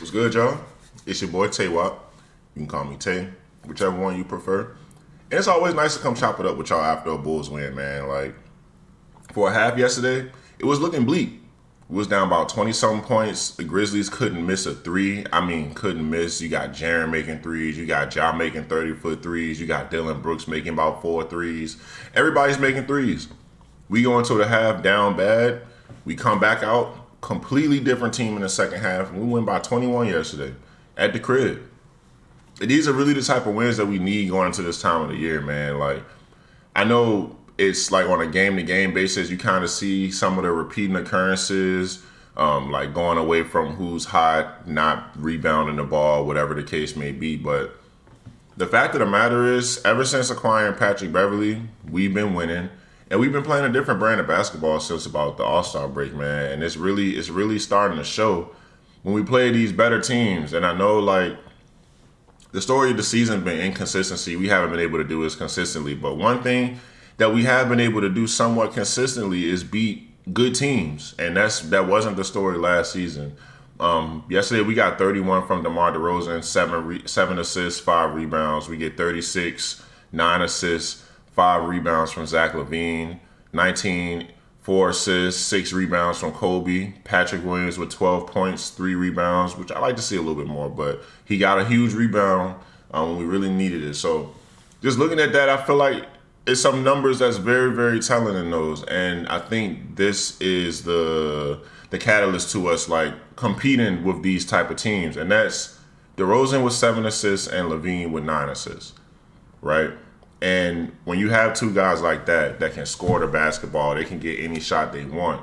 What's good, y'all? It's your boy Tay Wop. You can call me Tay, whichever one you prefer. And it's always nice to come chop it up with y'all after a Bulls win, man. Like, for a half yesterday, it was looking bleak. We was down about 20-something points. The Grizzlies couldn't miss a three. I mean, couldn't miss. You got Jaren making threes. You got Ja making 30-foot threes. You got Dylan Brooks making about 4 threes. Everybody's making threes. We go into the half down bad. We come back out. Completely different team in the second half. We win by 21 yesterday at the crib. And these are really the type of wins that we need going into this time of the year, man. Like, I know it's like on a game-to-game basis, you kind of see some of the repeating occurrences, like going away from who's hot, not rebounding the ball, whatever the case may be. But the fact of the matter is, ever since acquiring Patrick Beverley, we've been winning. And we've been playing a different brand of basketball since about the All-Star break, man. And it's really starting to show when we play these better teams. And I know, like, the story of the season has been inconsistency. We haven't been able to do this consistently. But one thing that we have been able to do somewhat consistently is beat good teams. And that wasn't the story last season. Yesterday, we got 31 from DeMar DeRozan, 7 assists, 5 rebounds. We get 36, 9 assists. 5 rebounds from Zach LaVine, 19, 4 assists, 6 rebounds from Kobe. Patrick Williams with 12 points, 3 rebounds, which I like to see a little bit more, but he got a huge rebound when we really needed it. So just looking at that, I feel like it's some numbers that's very, very telling in those. And I think this is the catalyst to us, like, competing with these type of teams. And that's DeRozan with 7 assists and LaVine with 9 assists, right? And when you have two guys like that can score the basketball, they can get any shot they want,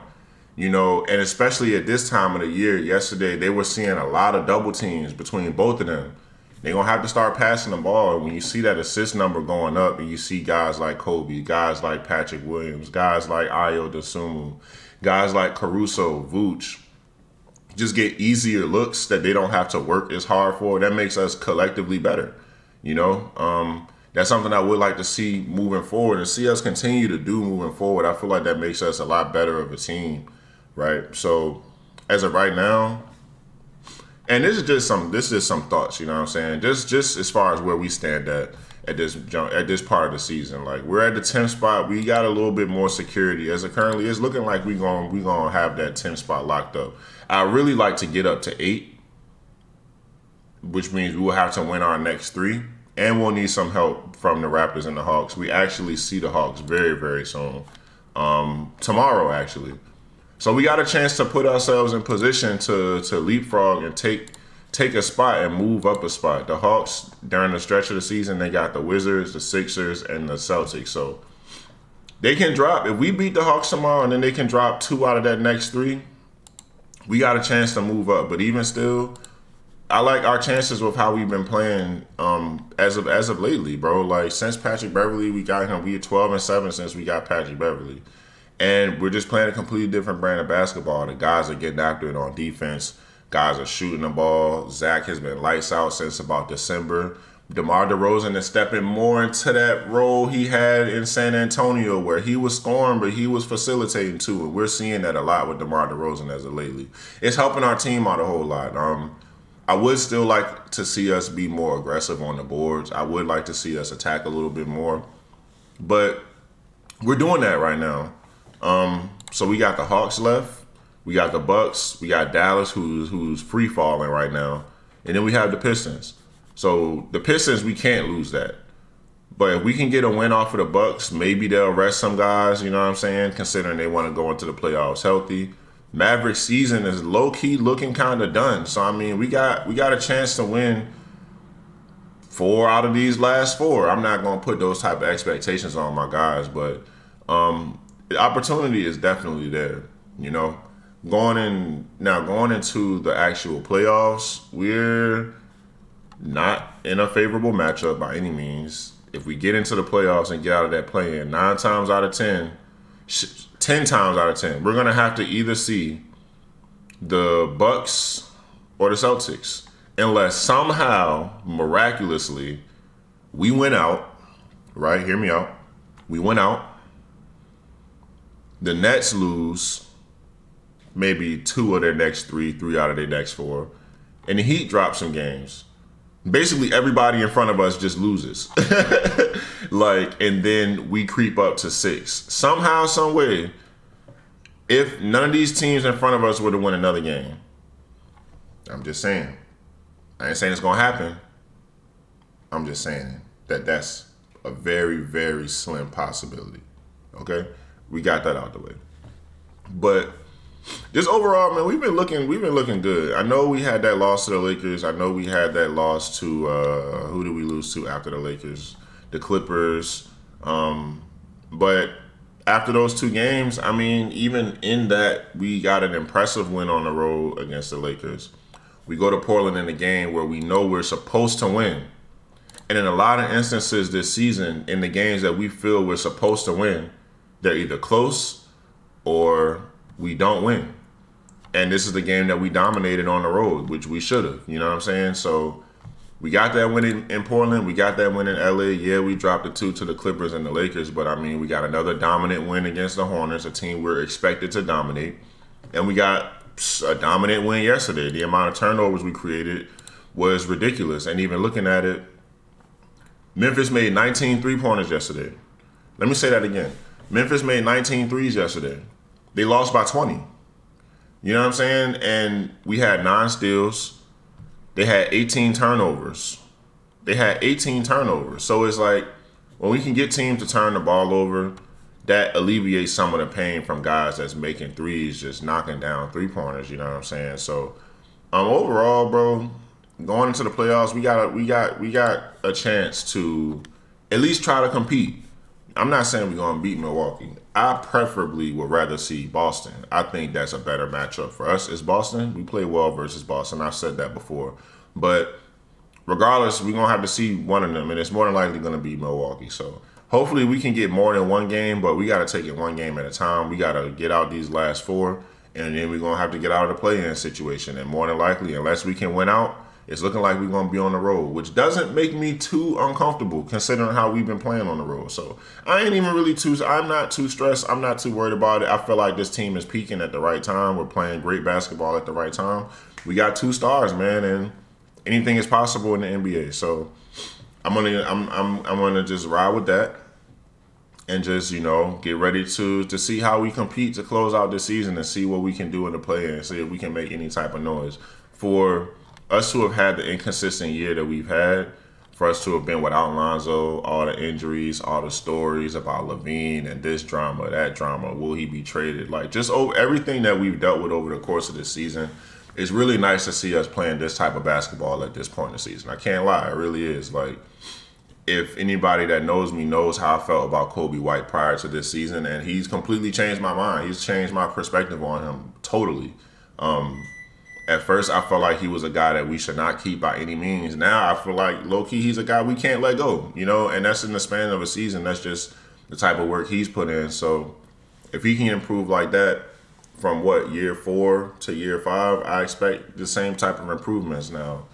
you know, and especially at this time of the year, yesterday, they were seeing a lot of double teams between both of them. They're going to have to start passing the ball. And when you see that assist number going up and you see guys like Kobe, guys like Patrick Williams, guys like Ayo Dosunmu, guys like Caruso, Vooch, just get easier looks that they don't have to work as hard for, that makes us collectively better, you know? That's something I would like to see moving forward and see us continue to do moving forward. I feel like that makes us a lot better of a team, right? So as of right now, and this is just some thoughts, you know what I'm saying? Just as far as where we stand at this part of the season. Like, we're at the 10th spot. We got a little bit more security. As it currently is looking like we gonna have that 10th spot locked up. I really like to get up to 8, which means we will have to win our next 3. And we'll need some help from the Raptors and the Hawks. We actually see the Hawks very, very soon. Tomorrow, actually. So we got a chance to put ourselves in position to leapfrog and take a spot and move up a spot. The Hawks, during the stretch of the season, they got the Wizards, the Sixers, and the Celtics. So they can drop. If we beat the Hawks tomorrow and then they can drop 2 out of that next 3, we got a chance to move up. But even still, I like our chances with how we've been playing as of lately, bro. Like, since Patrick Beverley, we got him. We are 12-7 since we got Patrick Beverley, and we're just playing a completely different brand of basketball. The guys are getting after it on defense. Guys are shooting the ball. Zach has been lights out since about December. DeMar DeRozan is stepping more into that role he had in San Antonio, where he was scoring, but he was facilitating too. And we're seeing that a lot with DeMar DeRozan as of lately. It's helping our team out a whole lot. I would still like to see us be more aggressive on the boards. I would like to see us attack a little bit more. But we're doing that right now. So we got the Hawks left. We got the Bucks. We got Dallas, who's free falling right now. And then we have the Pistons. So the Pistons, we can't lose that. But if we can get a win off of the Bucks, maybe they'll rest some guys, you know what I'm saying, considering they want to go into the playoffs healthy. Maverick season is low-key looking kind of done. So, I mean, we got a chance to win 4 out of these last 4. I'm not going to put those type of expectations on my guys, but the opportunity is definitely there, you know. Going into the actual playoffs, we're not in a favorable matchup by any means. If we get into the playoffs and get out of that play-in, 9 times out of 10, 10 times out of 10, we're going to have to either see the Bucks or the Celtics, unless somehow, miraculously, we win out, right? Hear me out. We win out. The Nets lose maybe 2 of their next 3, 3 out of their next 4. and the Heat drop some games. Basically, everybody in front of us just loses. And then we creep up to 6. Somehow, some way, if none of these teams in front of us were to win another game, I'm just saying. I ain't saying it's going to happen. I'm just saying that's a very, very slim possibility. Okay? We got that out the way. But just overall, man, we've been looking good. I know we had that loss to the Lakers. I know we had that loss to who did we lose to after the Lakers? The Clippers. But after those 2 games, I mean, even in that, we got an impressive win on the road against the Lakers. We go to Portland in a game where we know we're supposed to win. And in a lot of instances this season, in the games that we feel we're supposed to win, they're either close or we don't win. And this is the game that we dominated on the road, which we should have. You know what I'm saying? So we got that win in Portland. We got that win in LA. Yeah, we dropped the 2 to the Clippers and the Lakers. But, I mean, we got another dominant win against the Hornets, a team we're expected to dominate. And we got a dominant win yesterday. The amount of turnovers we created was ridiculous. And even looking at it, Memphis made 19 3-pointers yesterday. Let me say that again. Memphis made 19 threes yesterday. They lost by 20. You know what I'm saying? And we had 9 steals. They had 18 turnovers. So it's like, when we can get teams to turn the ball over, that alleviates some of the pain from guys that's making threes, just knocking down 3-pointers. You know what I'm saying? So, overall, bro, going into the playoffs, we got a chance to at least try to compete. I'm not saying we're going to beat Milwaukee. I preferably would rather see Boston. I think that's a better matchup for us. It's Boston. We play well versus Boston. I've said that before. But regardless, we're going to have to see one of them, and it's more than likely going to be Milwaukee. So hopefully we can get more than one game, but we got to take it one game at a time. We got to get out these last 4, and then we're going to have to get out of the play-in situation. And more than likely, unless we can win out, it's looking like we're going to be on the road, which doesn't make me too uncomfortable considering how we've been playing on the road. So I ain't even really I'm not too stressed. I'm not too worried about it. I feel like this team is peaking at the right time. We're playing great basketball at the right time. We got 2 stars, man, and anything is possible in the NBA. So I'm gonna just ride with that and just, get ready to see how we compete to close out this season and see what we can do in the play and see if we can make any type of noise. For us to have had the inconsistent year that we've had, for us to have been without Lonzo, all the injuries, all the stories about Levine and this drama, that drama, will he be traded? Like, just over everything that we've dealt with over the course of this season, it's really nice to see us playing this type of basketball at this point in the season. I can't lie, it really is. Like, if anybody that knows me knows how I felt about Kobe White prior to this season, and he's completely changed my mind. He's changed my perspective on him totally. At first, I felt like he was a guy that we should not keep by any means. Now, I feel like, low-key, he's a guy we can't let go, and that's in the span of a season. That's just the type of work he's put in. So if he can improve like that from, year 4 to year 5, I expect the same type of improvements now.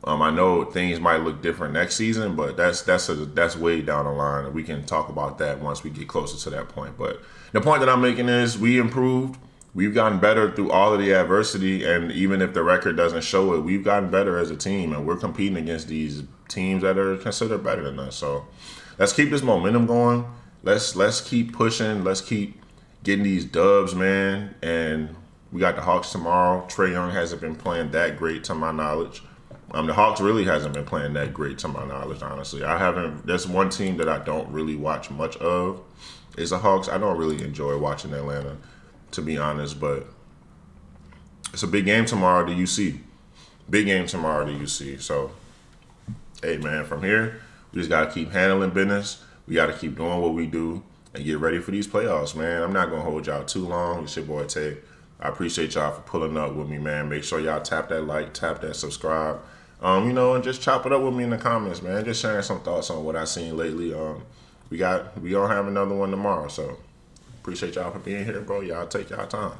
I know things might look different next season, but that's way down the line. We can talk about that once we get closer to that point. But the point that I'm making is we improved. We've gotten better through all of the adversity, and even if the record doesn't show it, we've gotten better as a team, and we're competing against these teams that are considered better than us. So let's keep this momentum going. Let's keep pushing. Let's keep getting these dubs, man. And we got the Hawks tomorrow. Trae Young hasn't been playing that great to my knowledge. The Hawks really hasn't been playing that great to my knowledge, honestly. There's one team that I don't really watch much of is the Hawks. I don't really enjoy watching Atlanta, to be honest, but it's a big game tomorrow, the UC. Big game tomorrow, the UC. So, hey, man, from here, we just got to keep handling business. We got to keep doing what we do and get ready for these playoffs, man. I'm not going to hold y'all too long. It's your boy, Tay. I appreciate y'all for pulling up with me, man. Make sure y'all tap that like, tap that subscribe, and just chop it up with me in the comments, man. Just sharing some thoughts on what I've seen lately. We gonna have another one tomorrow, so appreciate y'all for being here, bro. Y'all take y'all time.